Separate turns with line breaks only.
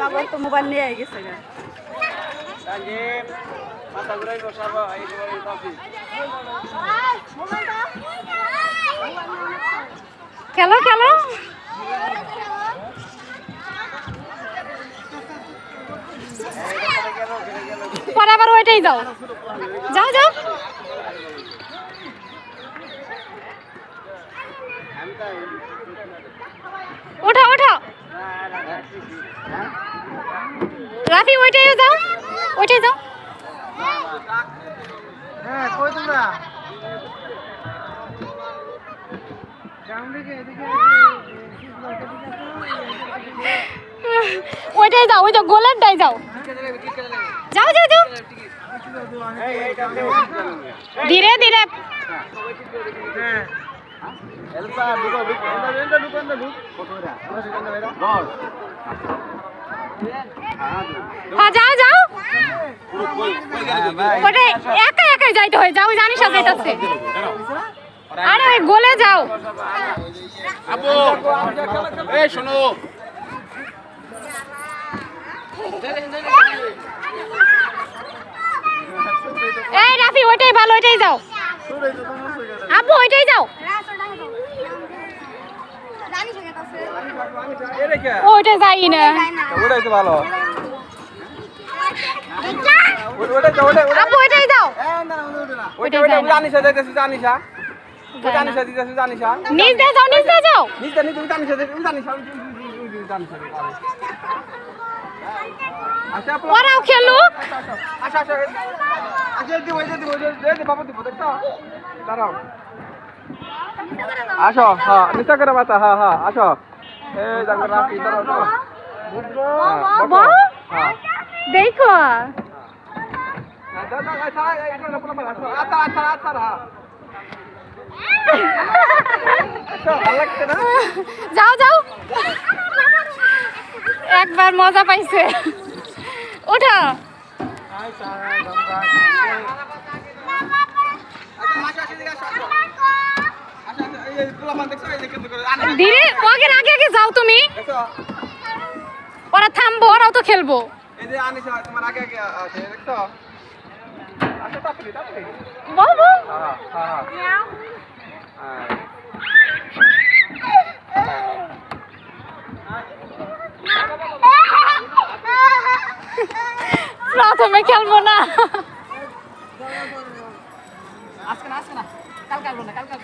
আমার তো মোবাইল নিয়ে গেছে গা
খেলো খেলো পরে আবার ওইটাই যাও যাও যাও ওঠো ওঠো রাফি ওইটাই যাও ওইটাই যাও
হ্যাঁ কই তোমরা
ওইটাই যাও ওই তো গোলেরটাই যাও যাও যাও যাও ধীরে ধীরে হ্যাঁ যাও যাও ওটা একা একাই যাইতে হয় যাও জানিস যাইতেছে আরে ওই গোলে যাও
আপু এই শোনো
এই রাফি ওইটাই ভালো ওইটাই যাও আপু ওইটাই যাও ওইটা যাই না
ওটাই তো ভালো
আপু ওইটাই যাও ওইটাই যাই না
জানিসা যাইতেছি জানিসা জানিসা দিতেছি জানিসা
নিচ দিয়ে যাও নিচ দিয়ে যাও
নিতে নিতে জানিসা জানিসা জানিসা আচ্ছা আপু
ওরাও খেলুক
আচ্ছা আচ্ছা আচ্ছা দিব দিব বাবু দিব দেখছো দাঁড়াও আসো হ্যাঁ নিচা করে মাথা হ্যাঁ হ্যাঁ আসো এই দেখো রাখি দাঁড়াও
বাহ দেখো
আচ্ছা আচ্ছা আচ্ছা ভালো লাগছে না
যাও যাও একবার মজা পাইছে ওঠো ধীরে আগে আগে আগে যাও তুমি ওরা থামবো ওরাও তো খেলবো
তোমার আগে আগে আছে দেখছো আচ্ছা তাড়াতাড়ি তাড়াতাড়ি
বল বল
হ্যাঁ হ্যাঁ
প্রথমে খেলবো না
আজকে না কালকে আসবো না কালকে